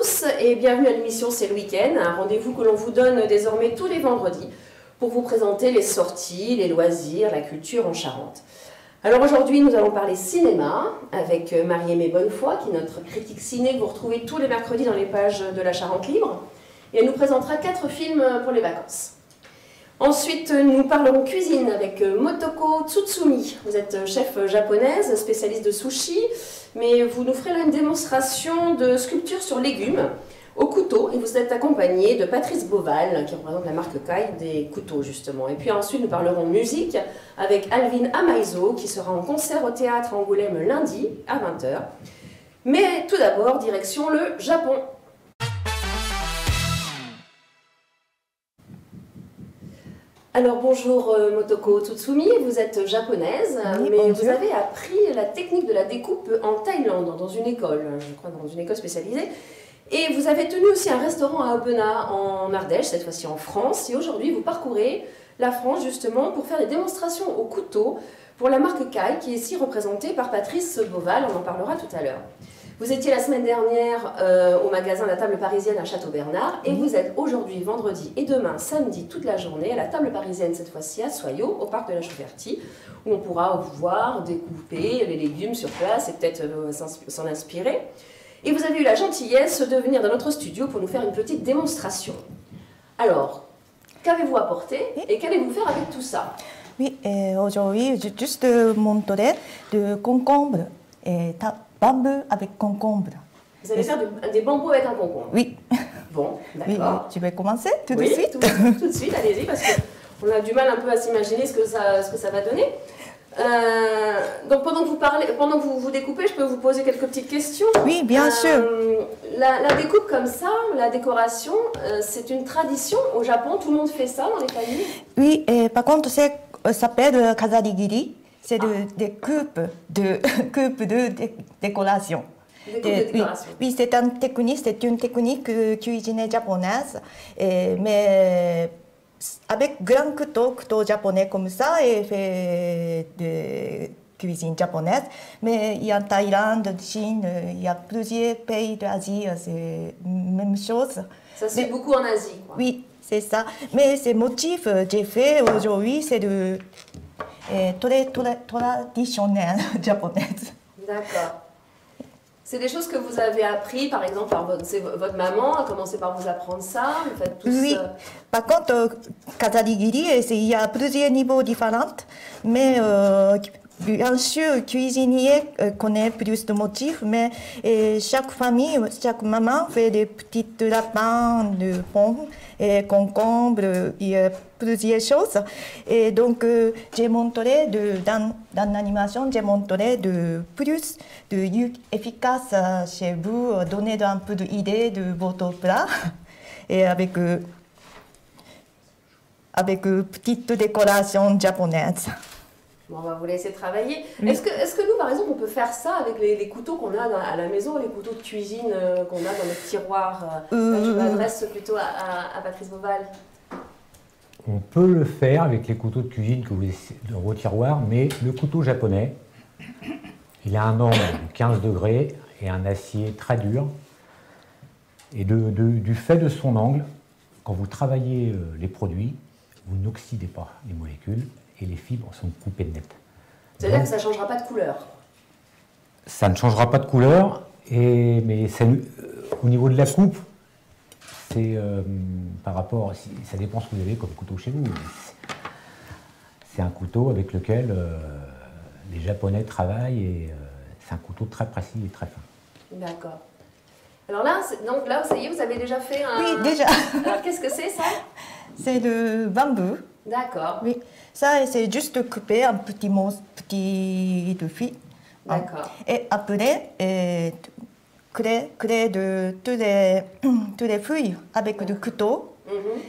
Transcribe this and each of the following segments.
tous et bienvenue à l'émission C'est le week-end, un rendez-vous que l'on vous donne désormais tous les vendredis pour vous présenter les sorties, les loisirs, la culture en Charente. Alors aujourd'hui nous allons parler cinéma avec Marie-Aimée Bonnefoy qui est notre critique ciné que vous retrouvez tous les mercredis dans les pages de la Charente Libre et elle nous présentera 4 films pour les vacances. Ensuite, nous parlerons cuisine avec Motoko Tsutsumi. Vous êtes chef japonaise, spécialiste de sushi, mais vous nous ferez là une démonstration de sculpture sur légumes au couteau et vous êtes accompagné de Patrice Beauval qui représente la marque Kai des couteaux justement. Et puis ensuite, nous parlerons musique avec Alvin Amaizo qui sera en concert au théâtre à Angoulême lundi à 20 h. Mais tout d'abord, direction le Japon. Alors bonjour Motoko Tsutsumi, vous êtes japonaise, oui, mais bonjour. vous avez appris la technique de la découpe en Thaïlande, dans une école, je crois dans une école spécialisée. Et vous avez tenu aussi un restaurant à Aubenas en Ardèche, cette fois-ci en France. Et aujourd'hui vous parcourez la France justement pour faire des démonstrations au couteau pour la marque Kai, qui est ici représentée par Patrice Beauval, on en parlera tout à l'heure. Vous étiez la semaine dernière au magasin La Table Parisienne à Château-Bernard et vous êtes aujourd'hui, vendredi et demain, samedi, toute la journée à la Table Parisienne, cette fois-ci à Soyaux, au parc de la Chauvertie, où on pourra voir découper les légumes sur place et peut-être s'en inspirer. Et vous avez eu la gentillesse de venir dans notre studio pour nous faire une petite démonstration. Alors, qu'avez-vous apporté et qu'allez-vous faire avec tout ça? Oui, aujourd'hui, je juste montrer de concombre et bambou avec concombre. Vous allez faire des bambous avec un concombre? Oui. Bon, Oui, d'accord. tu veux commencer tout de Oui, suite? tout de suite, allez-y, parce qu'on a du mal un peu à s'imaginer ce que ça va donner. Donc pendant que vous découpez, je peux vous poser quelques petites questions? Oui, bien sûr. La découpe comme ça, la décoration, c'est une tradition au Japon, tout le monde fait ça dans les familles? Oui, par contre, ça s'appelle kazarigiri. C'est des coupes de décoration. Des coupes de décoration. Oui, c'est une technique cuisine japonaise, mais avec grand couteau japonais comme ça, et fait de cuisine japonaise. Mais il y a en Thaïlande, Chine, il y a plusieurs pays d'Asie, c'est la même chose. Ça se fait beaucoup en Asie, quoi. Oui, c'est ça. Mais ces motifs que j'ai fait aujourd'hui, c'est de traditionnel japonaise. D'accord. C'est des choses que vous avez appris, par exemple, par votre maman a commencé par vous apprendre ça, vous faites tous... Oui, par contre, kazarigiri, il y a plusieurs niveaux différents, mais bien sûr, le cuisinier connaît plus de motifs, mais chaque famille, chaque maman fait des petits lapins de pommes et concombres, il y a plusieurs choses. Et donc, j'ai montré, dans l'animation, j'ai montré de plus efficace chez vous, donner un peu d'idées de votre plat, et avec petite décoration japonaise. Bon, on va vous laisser travailler. Oui. Est-ce que nous, par exemple, on peut faire ça avec les couteaux qu'on a à la maison, les couteaux de cuisine qu'on a dans notre tiroir? Là, je m'adresse plutôt à Patrice Beauval. On peut le faire avec les couteaux de cuisine que vous avez dans vos tiroirs, mais le couteau japonais, il a un angle de 15 degrés et un acier très dur. Et du fait de son angle, quand vous travaillez les produits, vous n'oxydez pas les molécules et les fibres sont coupées net. C'est-à-dire que ça ne changera pas de couleur? Ça ne changera pas de couleur, mais au niveau de la coupe, c'est par rapport, ça dépend ce que vous avez comme couteau chez vous. C'est un couteau avec lequel les Japonais travaillent et c'est un couteau très précis et très fin. D'accord. Alors là, donc là, ça y est, vous avez déjà fait un... Oui, déjà. Alors qu'est-ce que c'est ça? C'est le bambou. D'accord. Oui, ça c'est juste couper un petit fil. D'accord. Et après, créer de tous les feuilles avec du couteau.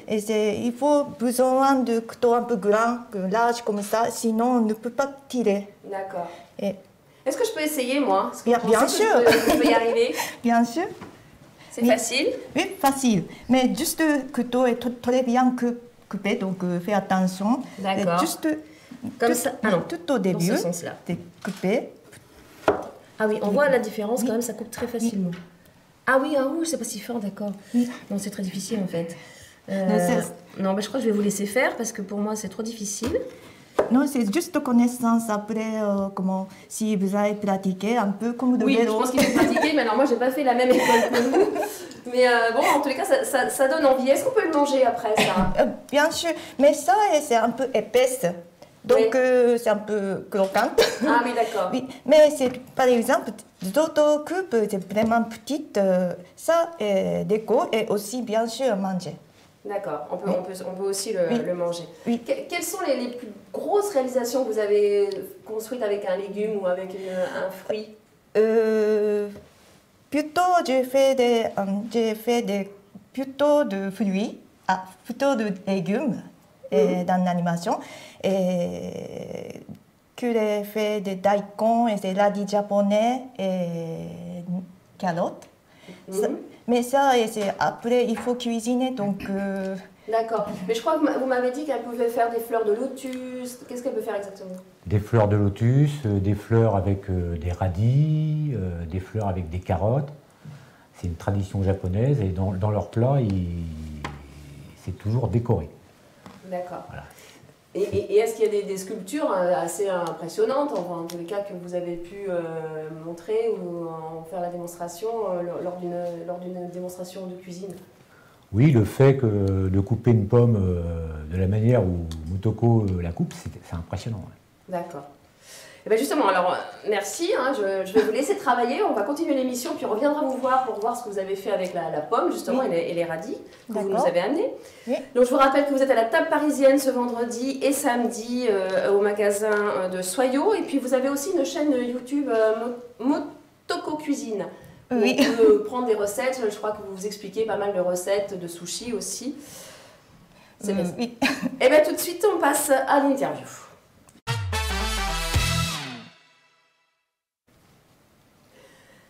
Et il faut besoin de couteau un peu grand, large comme ça, sinon on ne peut pas tirer. D'accord. Est-ce que je peux essayer, moi? Bien sûr. Je peux y arriver? Bien sûr. C'est facile? Oui, facile. Mais juste le couteau est très bien coupé, donc fais attention. D'accord. Juste comme ça. Ah non, tout au début, dans ce sens-là. C'est coupé. Ah oui, on voit la différence quand même, ça coupe très facilement. Ah oui, c'est pas si fort, d'accord. Non, c'est très difficile en fait. Non, mais je crois que je vais vous laisser faire parce que pour moi c'est trop difficile. Non, c'est juste connaissance après, si vous avez pratiqué un peu comme de Oui, vélo. je pense qu'il faut pratiquer, mais alors moi j'ai pas fait la même école que vous. Mais bon, en tous les cas, ça donne envie. Est-ce qu'on peut le manger après ça? Bien sûr, mais ça, c'est un peu épaisse. Donc, c'est un peu croquant. Ah oui, d'accord. Oui, mais c'est, par exemple, d'autres coupes, c'est vraiment petite. Ça, est déco et aussi, bien sûr, manger. D'accord, on peut aussi le manger. Oui. Quelles sont les plus grosses réalisations que vous avez construites avec un légume ou avec un fruit? Plutôt, j'ai fait plutôt de fruits, plutôt de légumes dans l'animation. Et que j'ai fait des daikon et des radis japonais et carottes. Mais ça, après, il faut cuisiner, donc... D'accord. Mais je crois que vous m'avez dit qu'elle pouvait faire des fleurs de lotus. Qu'est-ce qu'elle peut faire exactement? Des fleurs de lotus, des fleurs avec des radis, des fleurs avec des carottes. C'est une tradition japonaise et dans leur plat, c'est toujours décoré. D'accord. Voilà. Et est-ce qu'il y a des sculptures assez impressionnantes, enfin, en tous les cas, que vous avez pu montrer ou en faire la démonstration lors d'une démonstration de cuisine? Oui, le fait de couper une pomme de la manière où Motoko la coupe, c'est impressionnant. Ouais. D'accord. Et bien justement, alors merci, hein, je vais vous laisser travailler, on va continuer l'émission, puis on reviendra vous voir pour voir ce que vous avez fait avec la pomme, justement, et les radis que vous nous avez amenés. Oui. Donc je vous rappelle que vous êtes à la table parisienne ce vendredi et samedi au magasin de Soyo, et puis vous avez aussi une chaîne YouTube Motoko Cuisine. Oui. On peut prendre des recettes, je crois que vous expliquez pas mal de recettes de sushi aussi. C'est bien. Oui. Et bien tout de suite, on passe à l'interview.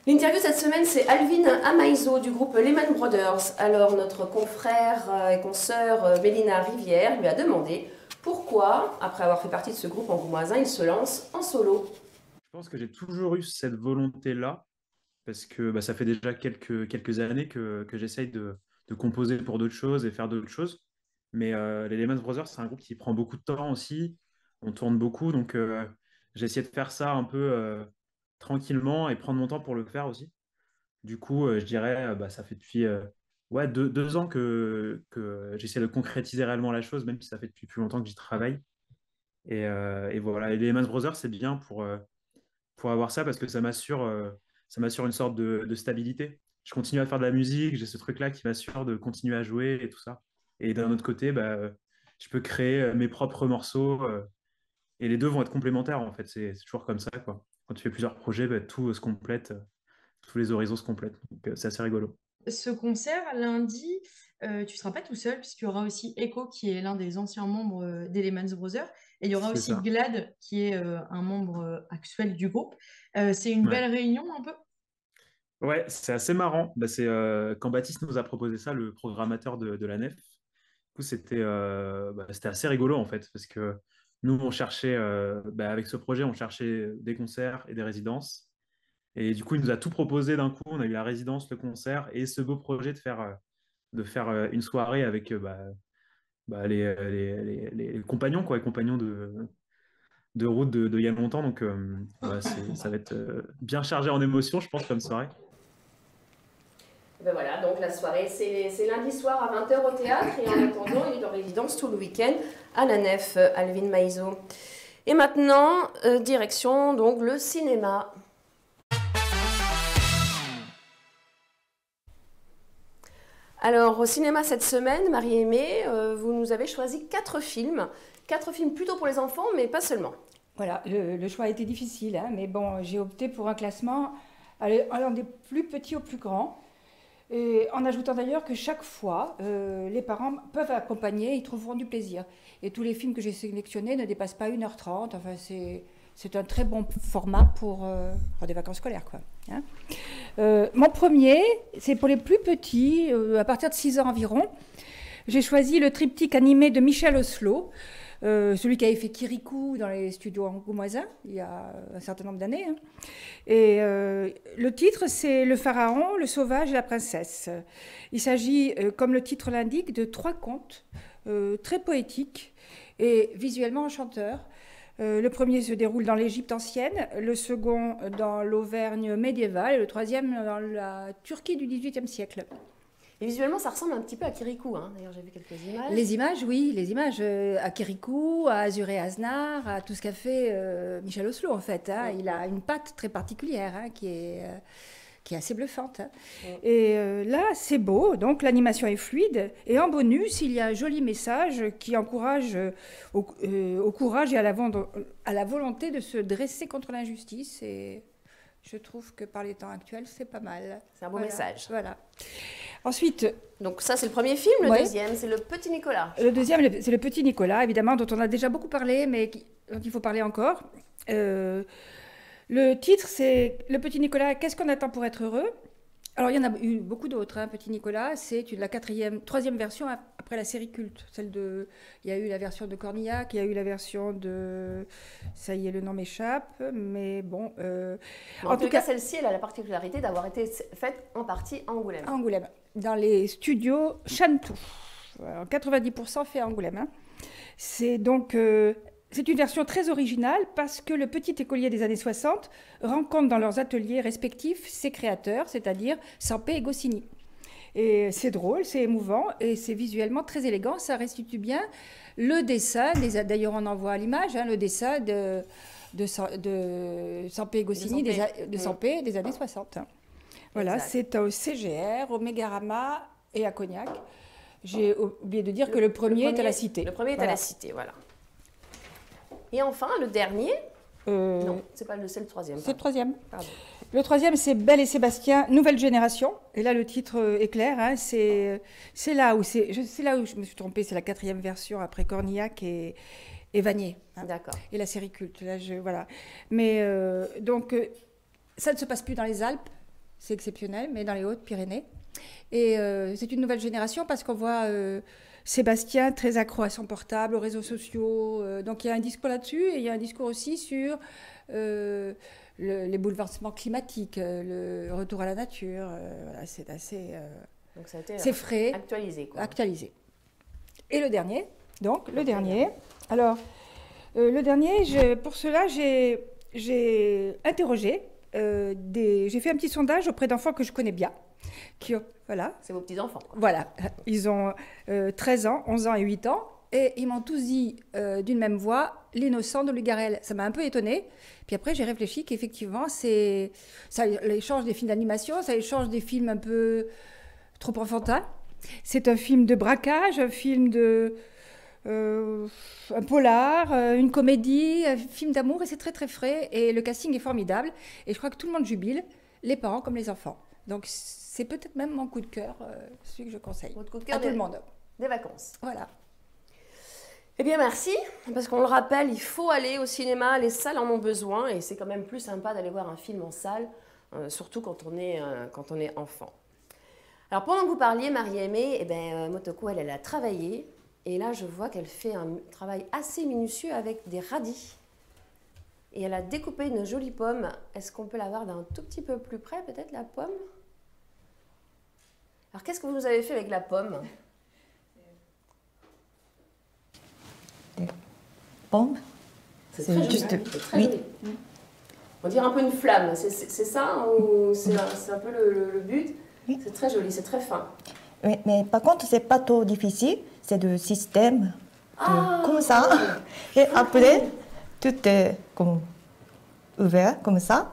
L'interview cette semaine, c'est Alvin Amaizo du groupe Lehman Brothers. Alors notre confrère et consoeur Mélina Rivière lui a demandé pourquoi, après avoir fait partie de ce groupe angoumoisin, il se lance en solo. Je pense que j'ai toujours eu cette volonté-là, parce que ça fait déjà quelques années que j'essaye de composer pour d'autres choses et faire d'autres choses. Mais les Lehman Brothers, c'est un groupe qui prend beaucoup de temps aussi. On tourne beaucoup, donc j'ai essayé de faire ça un peu tranquillement et prendre mon temps pour le faire aussi. Du coup, je dirais, ça fait depuis 2 ans que j'essaie de concrétiser réellement la chose, même si ça fait depuis plus longtemps que j'y travaille. Et voilà, et les Lehman Brothers, c'est bien pour avoir ça parce que ça m'assure une sorte de stabilité. Je continue à faire de la musique, j'ai ce truc-là qui m'assure de continuer à jouer et tout ça. Et d'un autre côté, je peux créer mes propres morceaux et les deux vont être complémentaires en fait. C'est toujours comme ça, quoi. Quand tu fais plusieurs projets, tout se complète, tous les horizons se complètent. Donc c'est assez rigolo. Ce concert, lundi, tu ne seras pas tout seul puisqu'il y aura aussi Echo qui est l'un des anciens membres des Lehman Brothers. Et il y aura aussi Glad qui est un membre actuel du groupe. C'est une belle réunion un peu? Ouais, c'est assez marrant. C'est quand Baptiste nous a proposé ça, le programmateur de la Nef. Du coup, c'était assez rigolo en fait, parce que nous, on cherchait, avec ce projet, on cherchait des concerts et des résidences. Et du coup, il nous a tout proposé d'un coup. On a eu la résidence, le concert et ce beau projet de faire une soirée avec les compagnons, quoi, les compagnons de route de il y a longtemps. Donc, ça va être bien chargé en émotions, je pense, comme soirée. Ben voilà, donc la soirée, c'est lundi soir à 20 h au théâtre. Et en attendant, il est en résidence tout le week-end à la Nef, Alvin Maizo. Et maintenant, direction donc le cinéma. Alors, au cinéma cette semaine, Marie-Aimée, vous nous avez choisi 4 films. 4 films plutôt pour les enfants, mais pas seulement. Voilà, le choix a été difficile, hein, mais bon, j'ai opté pour un classement allant des plus petits aux plus grands. Et en ajoutant d'ailleurs que chaque fois, les parents peuvent accompagner, ils trouveront du plaisir. Et tous les films que j'ai sélectionnés ne dépassent pas 1h30. Enfin, c'est un très bon format pour des vacances scolaires, quoi. Hein. Mon premier, c'est pour les plus petits, à partir de 6 ans environ. J'ai choisi le triptyque animé de Michel Oslo, celui qui avait fait Kirikou dans les studios angoumoisins, il y a un certain nombre d'années. Hein. Et le titre, c'est Le Pharaon, le Sauvage et la Princesse. Il s'agit, comme le titre l'indique, de 3 contes très poétiques et visuellement enchanteurs. Le premier se déroule dans l'Égypte ancienne, le second dans l'Auvergne médiévale et le troisième dans la Turquie du XVIIIe siècle. Et visuellement, ça ressemble un petit peu à Kirikou. Hein. D'ailleurs, j'ai vu quelques images. Les images, oui, les images à Kirikou, à Azur et Aznar, à tout ce qu'a fait Michel Oslo, en fait. Hein. Il a une patte très particulière hein, qui est assez bluffante. Hein. Et là, c'est beau, donc l'animation est fluide. Et en bonus, il y a un joli message qui encourage au courage et à la volonté de se dresser contre l'injustice. Et je trouve que par les temps actuels, c'est pas mal. C'est un beau message. Voilà. Ensuite, donc ça c'est le premier film, le deuxième c'est le Petit Nicolas. Le deuxième c'est le Petit Nicolas, évidemment, dont on a déjà beaucoup parlé, mais dont il faut parler encore. Le titre c'est Le Petit Nicolas, qu'est-ce qu'on attend pour être heureux? Alors il y en a eu beaucoup d'autres. Hein. Petit Nicolas, c'est la troisième version après la série culte. Il y a eu la version de Cornillac, il y a eu la version de, ça y est, le nom m'échappe, mais bon. En tout cas, celle-ci, elle a la particularité d'avoir été faite en partie à Angoulême. À Angoulême, dans les studios Chantou. 90% fait à Angoulême. Hein. C'est donc c'est une version très originale parce que le petit écolier des années 60 rencontre dans leurs ateliers respectifs ses créateurs, c'est-à-dire Sampé et Goscinny. Et c'est drôle, c'est émouvant et c'est visuellement très élégant. Ça restitue bien le dessin, d'ailleurs on en voit à l'image, hein, le dessin de Sampé et Goscinny de Sampé des années 60. Voilà, c'est au CGR, au Mégarama et à Cognac. J'ai oublié de dire que le premier est à la Cité. Le premier est à la Cité, voilà. Et enfin, le dernier, non, c'est le troisième. C'est le troisième. Pardon. Le troisième, c'est Belle et Sébastien, nouvelle génération. Et là, le titre est clair. Hein, c'est là où je me suis trompée. C'est la 4e version après Cornillac et Vanier. Hein, d'accord. Et la série culte. Là, voilà. Mais donc, ça ne se passe plus dans les Alpes. C'est exceptionnel, mais dans les Hautes-Pyrénées. Et c'est une nouvelle génération parce qu'on voit Sébastien très accro à son portable, aux réseaux sociaux. Donc il y a un discours là-dessus et il y a un discours aussi sur les bouleversements climatiques, le retour à la nature. Voilà, c'est assez donc ça a été c'est frais. Actualisé. Quoi. Actualisé. Et le dernier, donc le dernier. Alors, le dernier, pour cela, j'ai interrogé, j'ai fait un petit sondage auprès d'enfants que je connais bien. Voilà. C'est vos petits-enfants. Voilà. Ils ont 13 ans, 11 ans et 8 ans. Et ils m'ont tous dit d'une même voix, L'innocent de Louis Garrel. Ça m'a un peu étonnée. Puis après, j'ai réfléchi qu'effectivement, ça échange des films d'animation, ça échange des films un peu trop enfantins. C'est un film de braquage, un film un polar, une comédie, un film d'amour. Et c'est très, très frais. Et le casting est formidable. Et je crois que tout le monde jubile, les parents comme les enfants. Donc, c'est peut-être même mon coup de cœur, celui que je conseille. Votre coup de cœur à tout le monde. Des vacances. Voilà. Eh bien, merci, parce qu'on le rappelle, il faut aller au cinéma, les salles en ont besoin, et c'est quand même plus sympa d'aller voir un film en salle, surtout quand on est enfant. Alors, pendant que vous parliez, Marie-Aimée, Motoko, elle a travaillé, et là, je vois qu'elle fait un travail assez minutieux avec des radis. Et elle a découpé une jolie pomme. Est-ce qu'on peut la voir d'un tout petit peu plus près, peut-être, la pomme? Alors, qu'est-ce que vous avez fait avec la pomme? Pomme. C'est très juste. Très joli. On dirait un peu une flamme. C'est ça ou c'est un peu le but? Oui. C'est très joli, c'est très fin. Mais par contre, c'est pas trop difficile. C'est le système comme ça. Et après, tout est comme ouvert comme ça.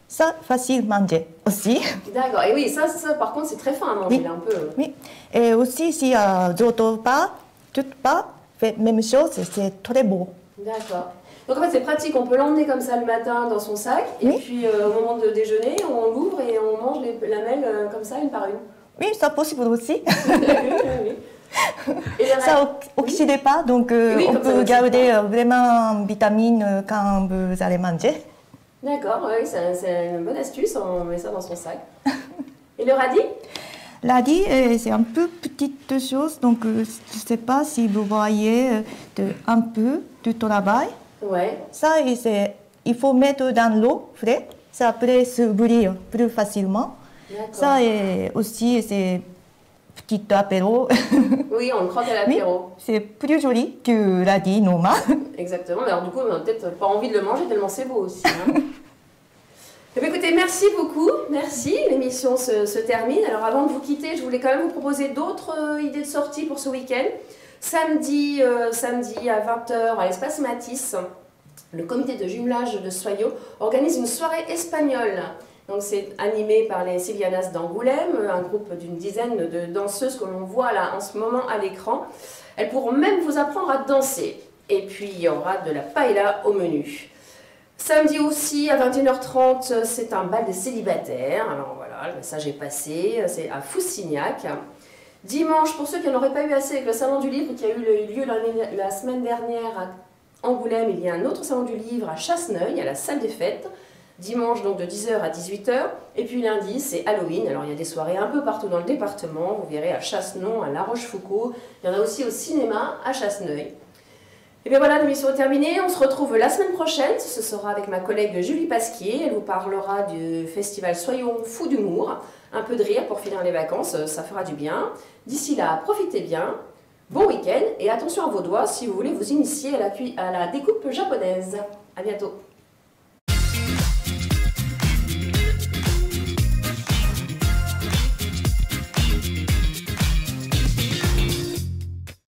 Ça, facile à manger aussi. D'accord. Et oui, ça par contre, c'est très fin à manger. Oui. Un peu. Oui. Et aussi, s'il y a d'autres pas, toutes pas, fait même chose, c'est très beau. D'accord. Donc en fait, c'est pratique. On peut l'emmener comme ça le matin dans son sac. Et puis au moment de déjeuner, on l'ouvre et on mange les lamelles comme ça, une par une. Oui, c'est possible aussi. Oui. Et ça n'oxyde pas, donc on peut garder vraiment vitamines quand vous allez manger. D'accord, oui, c'est une bonne astuce, on met ça dans son sac. Et le radis? Lundi, c'est un peu petite chose, donc je ne sais pas si vous voyez un peu de travail. Ouais. Ça, il faut mettre dans l'eau fraîche, ça après se brûler plus facilement. Ça aussi, c'est petit apéro. Oui, on le croque à l'apéro. Oui, c'est plus joli que radis normal. Exactement, mais alors du coup, on n'a peut-être pas envie de le manger tellement c'est beau aussi. Hein. Eh bien, écoutez, merci beaucoup, merci. L'émission se termine. Alors avant de vous quitter, je voulais quand même vous proposer d'autres idées de sortie pour ce week-end. Samedi à 20h à l'espace Matisse, le comité de jumelage de Soyaux organise une soirée espagnole. Donc c'est animé par les Sevillanas d'Angoulême, un groupe d'une dizaine de danseuses que l'on voit là en ce moment à l'écran. Elles pourront même vous apprendre à danser. Et puis il y aura de la paella au menu. Samedi aussi à 21h30, c'est un bal des célibataires. Alors voilà, le message est passé, c'est à Foussignac. Dimanche, pour ceux qui n'en auraient pas eu assez avec le salon du livre qui a eu lieu la semaine dernière à Angoulême, il y a un autre salon du livre à Chasseneuil, à la salle des fêtes. Dimanche, donc de 10h à 18h. Et puis lundi, c'est Halloween. Alors il y a des soirées un peu partout dans le département. Vous verrez à Chassenon, à La Rochefoucauld. Il y en a aussi au cinéma à Chasseneuil. Et bien voilà, l'émission est terminée. On se retrouve la semaine prochaine. Ce sera avec ma collègue Julie Pasquier. Elle vous parlera du festival Soyons Fous d'humour. Un peu de rire pour finir les vacances, ça fera du bien. D'ici là, profitez bien. Bon week-end et attention à vos doigts si vous voulez vous initier à la découpe japonaise. À bientôt.